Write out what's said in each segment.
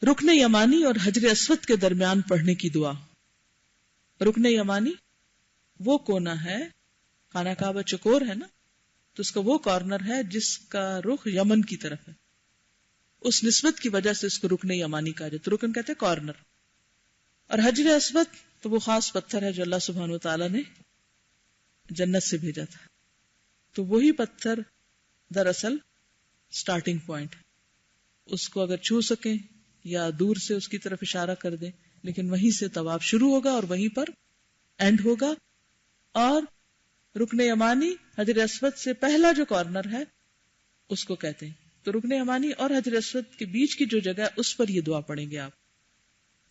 رکن یمانی اور حجر اسود کے درمیان پڑھنے کی دعا. رکن یمانی وہ کونا ہے، خانہ کعبہ چکور ہے نا، تو اس کا وہ کارنر ہے جس کا رخ یمن کی طرف ہے. اس نسبت کی وجہ سے اس کو رکن یمانی کہا جاتا ہے. رکن کہتے ہیں کارنر. اور حجر اسود تو وہ خاص پتھر ہے جو اللہ سبحانہ وتعالی نے جنت سے بھیجا تھا. تو وہی پتھر دراصل سٹارٹنگ پوائنٹ ہے. اس کو اگر چھو سکیں یا دور سے اس کی طرف اشارہ کر دیں، لیکن وہیں سے طواف شروع ہوگا اور وہیں پر اینڈ ہوگا. اور رکن یمانی حجر اسود سے پہلا جو کارنر ہے اس کو کہتے ہیں. تو رکن یمانی اور حجر اسود کے بیچ کی جو جگہ ہے اس پر یہ دعا پڑھیں گے آپ.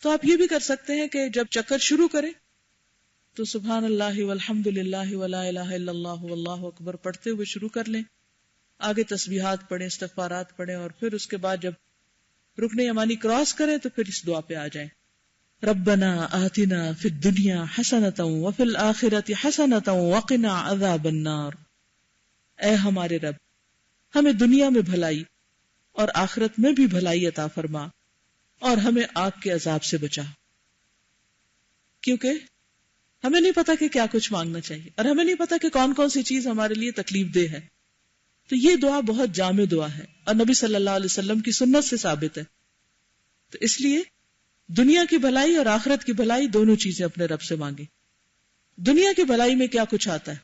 تو آپ یہ بھی کر سکتے ہیں کہ جب چکر شروع کریں تو سبحان اللہ والحمد للہ ولا الہ الا اللہ واللہ اکبر پڑھتے ہوئے شروع کر لیں. آگے تسبیحات پڑھیں، استغفارات پڑھیں، اور پھر اس کے بعد جب رکن یمانی کراس کریں تو پھر اس دعا پہ آ جائیں. ربنا آتنا فی الدنیا حسنۃ وفی الآخرۃ حسنۃ وقنا عذاب النار. اے ہمارے رب، ہمیں دنیا میں بھلائی اور آخرت میں بھی بھلائی عطا فرما اور ہمیں آگ کے عذاب سے بچا. کیونکہ ہمیں نہیں پتا کہ کیا کچھ مانگنا چاہیے، اور ہمیں نہیں پتا کہ کون کون سی چیز ہمارے لیے تکلیف دہ ہے. تو یہ دعا بہت جامع دعا ہے اور نبی صلی اللہ علیہ وسلم کی سنت سے ثابت ہے. تو اس لیے دنیا کی بھلائی اور آخرت کی بھلائی دونوں چیزیں اپنے رب سے مانگیں. دنیا کی بھلائی میں کیا کچھ آتا ہے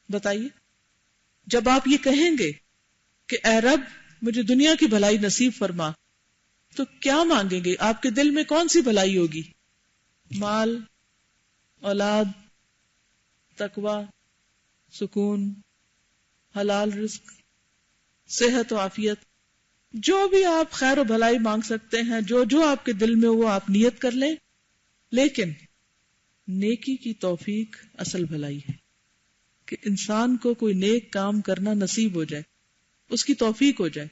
بتائیے؟ جب آپ یہ کہیں گے کہ اے رب مجھے دنیا کی بھلائی نصیب فرما، تو کیا مانگیں گے؟ آپ کے دل میں کون سی بھلائی ہوگی؟ مال، اولاد، تقوی، سکون، حلال رزق، صحت و عافیت، جو بھی آپ خیر و بھلائی مانگ سکتے ہیں، جو آپ کے دل میں وہ آپ نیت کر لیں. لیکن نیکی کی توفیق اصل بھلائی ہے کہ انسان کو کوئی نیک کام کرنا نصیب ہو جائے، اس کی توفیق ہو جائے.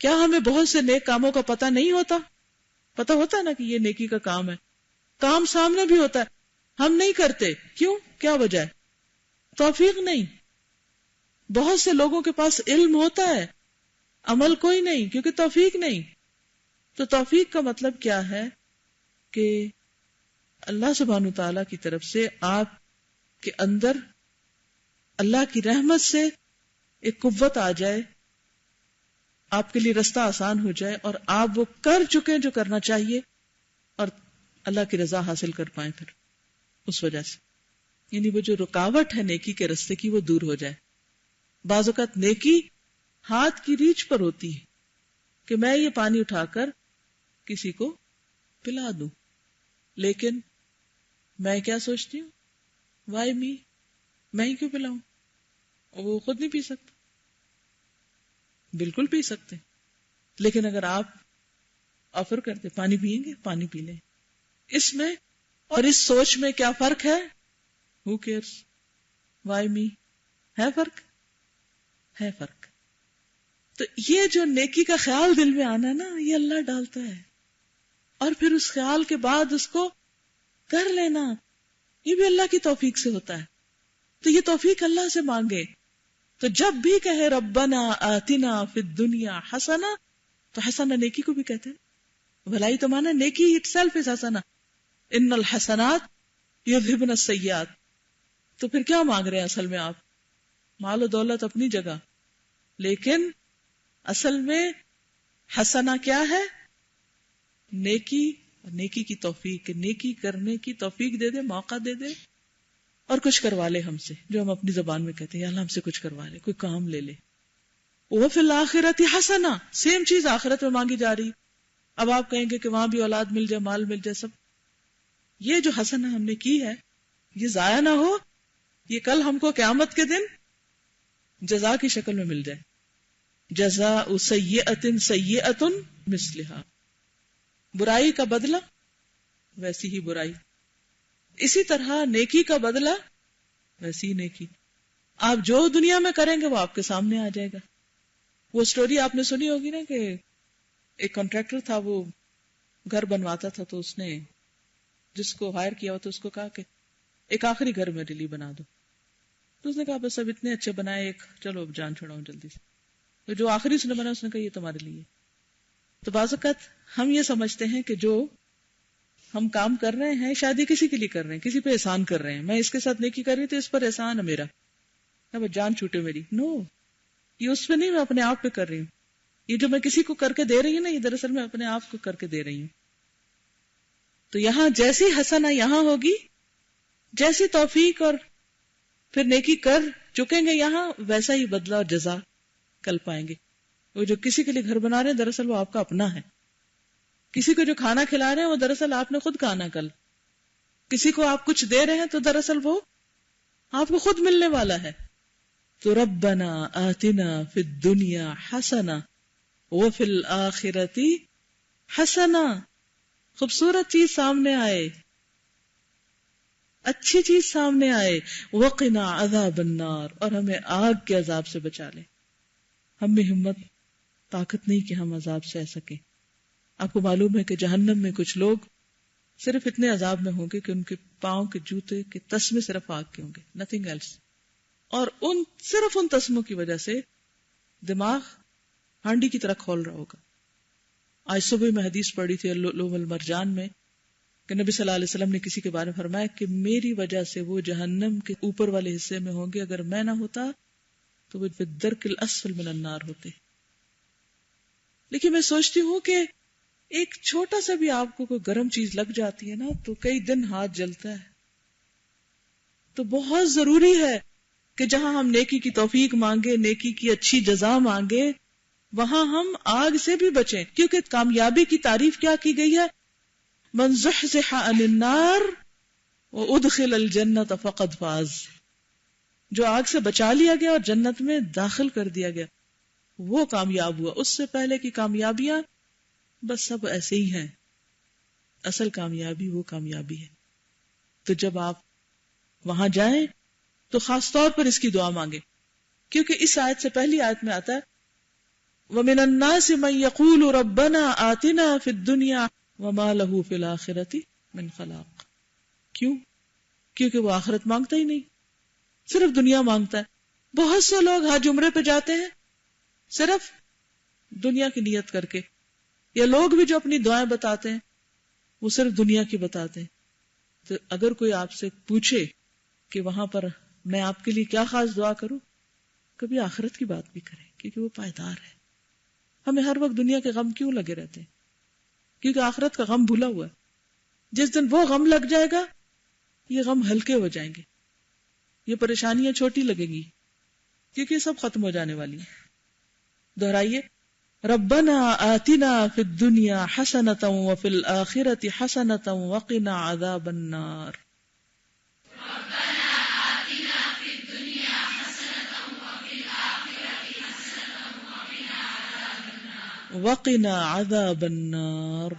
کیا ہمیں بہت سے نیک کاموں کا پتہ نہیں ہوتا؟ پتہ ہوتا ہے نا کہ یہ نیکی کا کام ہے، کام سامنے بھی ہوتا ہے، ہم نہیں کرتے. کیوں؟ کیا وجہ ہے؟ توفیق نہیں. بہت سے لوگوں کے پاس علم ہوتا ہے، عمل کوئی نہیں، کیونکہ توفیق نہیں. تو توفیق کا مطلب کیا ہے؟ کہ اللہ سبحانہ تعالیٰ کی طرف سے آپ کے اندر اللہ کی رحمت سے ایک قوت آ جائے، آپ کے لیے رستہ آسان ہو جائے، اور آپ وہ کر چکے جو کرنا چاہیے اور اللہ کی رضا حاصل کر پائیں. پھر اس وجہ سے یعنی وہ جو رکاوٹ ہے نیکی کے رستے کی وہ دور ہو جائے. بعض اوقات نیکی ہاتھ کی ریچ پر ہوتی ہے کہ میں یہ پانی اٹھا کر کسی کو پلا دوں، لیکن میں کیا سوچتی ہوں؟ وائی می، میں ہی کیوں پلاؤں؟ وہ خود نہیں پی سکتا. بالکل پی سکتے، لیکن اگر آپ آفر کرتے پانی پئیں گے، پانی پی لیں. اس میں اور اس سوچ میں کیا فرق ہے؟ ہو کیئرس، وائی می، ہے فرق؟ ہے فرق. تو یہ جو نیکی کا خیال دل میں آنا ہے نا، یہ اللہ ڈالتا ہے، اور پھر اس خیال کے بعد اس کو کر لینا، یہ بھی اللہ کی توفیق سے ہوتا ہے. تو یہ توفیق اللہ سے مانگے. تو جب بھی کہے ربنا آتنا فی الدنیا حسنہ، تو حسنہ نیکی کو بھی کہتے ہیں. بھلائی تو مانا نیکی اٹ سیلف از حسنہ. ان الحسنات یذہبن السیئات. تو پھر کیا مانگ رہے ہیں اصل میں آپ؟ مال و دولت اپنی جگہ، لیکن اصل میں حسنہ کیا ہے؟ نیکی، نیکی کی توفیق، نیکی کرنے کی توفیق دے دے، موقع دے دے، اور کچھ کروا لے ہم سے، جو ہم اپنی زبان میں کہتے ہیں یا اللہ ہم سے کچھ کروا لے، کوئی کام لے لے. وفی الآخرۃ حسنہ، سیم چیز آخرت میں مانگی جا رہی. اب آپ کہیں گے کہ وہاں بھی اولاد مل جائے، مال مل جائے، سب. یہ جو حسنہ ہم نے کی ہے یہ ضائع نہ ہو، یہ کل ہم کو قیامت کے دن جزا کی شکل میں مل جائے. جزاء سیئۃ سیئۃ مثلھا، برائی کا بدلہ ویسی ہی برائی. اسی طرح نیکی کا بدلہ ویسی ہی نیکی. آپ جو دنیا میں کریں گے وہ آپ کے سامنے آ جائے گا. وہ سٹوری آپ نے سنی ہوگی نا کہ ایک کانٹریکٹر تھا، وہ گھر بنواتا تھا، تو اس نے جس کو ہائر کیا ہوا تو اس کو کہا کہ ایک آخری گھر میرے لیے بنا دو. تو اس نے کہا بس اب اتنے اچھے بنائے ایک، چلو اب جان چھوڑاؤں جلدی سے. تو جو آخری اس نے بنا اس نے کہا یہ تمہارے لیے. تو بعض اوقات ہم یہ سمجھتے ہیں کہ جو ہم کام کر رہے ہیں شاید یہ کسی کے لیے کر رہے ہیں، کسی پہ احسان کر رہے ہیں، میں اس کے ساتھ نیکی کر رہی تو اس پر احسان ہے میرا، اب جان چھوٹے میری. نو، یہ اس پہ نہیں، میں اپنے آپ پہ کر رہی ہوں. یہ جو میں کسی کو کر کے دے رہی ہوں نا، یہ دراصل میں اپنے آپ کو کر کے دے رہی ہوں. تو یہاں جیسی حسنہ یہاں ہوگی، جیسی توفیق اور پھر نیکی کر چکیں گے یہاں، ویسا ہی بدلہ اور جزا کل پائیں گے. وہ جو کسی کے لیے گھر بنا رہے ہیں دراصل وہ آپ کا اپنا ہے. کسی کو جو کھانا کھلا رہے ہیں وہ دراصل آپ نے خود کھانا کل. کسی کو آپ کچھ دے رہے ہیں تو دراصل وہ آپ کو خود ملنے والا ہے. تو ربنا آتنا فی الدنیا حسنہ وفی الآخرۃ حسنہ. خوبصورت چیز سامنے آئے، اچھی چیز سامنے آئے. وقنا عذاب النار، اور ہمیں آگ کے عذاب سے بچا لے. ہم میں ہمت طاقت نہیں کہ ہم عذاب سہ سکیں. آپ کو معلوم ہے کہ جہنم میں کچھ لوگ صرف اتنے عذاب میں ہوں گے کہ ان کے پاؤں کے جوتے کے تسمے صرف آگ کے ہوں گے، نتھنگ ایلس. اور صرف ان تسموں کی وجہ سے دماغ ہانڈی کی طرح کھول رہا ہوگا. آج صبح میں حدیث پڑھی تھی لؤلؤ والمرجان میں کہ نبی صلی اللہ علیہ وسلم نے کسی کے بارے میں فرمایا کہ میری وجہ سے وہ جہنم کے اوپر والے حصے میں ہوں گے، اگر میں نہ ہوتا تو وہ الدرک الاسفل من النار ہوتے. لیکن میں سوچتی ہوں کہ ایک چھوٹا سا بھی آپ کو کوئی گرم چیز لگ جاتی ہے نا تو کئی دن ہاتھ جلتا ہے. تو بہت ضروری ہے کہ جہاں ہم نیکی کی توفیق مانگے، نیکی کی اچھی جزا مانگے، وہاں ہم آگ سے بھی بچیں. کیونکہ کامیابی کی تعریف کیا کی گئی ہے؟ من زحزح عن النار وادخل الجنت فقد فاز. جو آگ سے بچا لیا گیا اور جنت میں داخل کر دیا گیا وہ کامیاب ہوا. اس سے پہلے کی کامیابیاں بس سب ایسے ہی ہیں. اصل کامیابی وہ کامیابی ہے. تو جب آپ وہاں جائیں تو خاص طور پر اس کی دعا مانگے، کیونکہ اس آیت سے پہلی آیت میں آتا ہے وَمِنَ النَّاسِ مَن يَقُولُ رَبَّنَا آتِنَا فِي الدُّنْيَا وَمَا لَهُ فِي الْآخِرَةِ مِنْ خَلَاقٍ. کیوں؟ کیونکہ وہ آخرت مانگتا ہی نہیں، صرف دنیا مانگتا ہے. بہت سے لوگ حج عمرے پہ جاتے ہیں صرف دنیا کی نیت کر کے، یا لوگ بھی جو اپنی دعائیں بتاتے ہیں وہ صرف دنیا کی بتاتے ہیں. تو اگر کوئی آپ سے پوچھے کہ وہاں پر میں آپ کے لیے کیا خاص دعا کروں، کبھی آخرت کی بات بھی کریں، کیونکہ وہ پائیدار ہے. ہمیں ہر وقت دنیا کے غم کیوں لگے رہتے ہیں؟ کیونکہ آخرت کا غم بھولا ہوا ہے. جس دن وہ غم لگ جائے گا یہ غم ہلکے ہو جائیں گے، یہ پریشانیاں چھوٹی لگیں گی، کیونکہ یہ سب ختم ہو جانے والی ہیں. دہرائیے ربنا آتنا فی الدنیا حسنۃ وفی الآخرۃ حسنۃ وقنا عذاب النار. وقنا عذاب النار.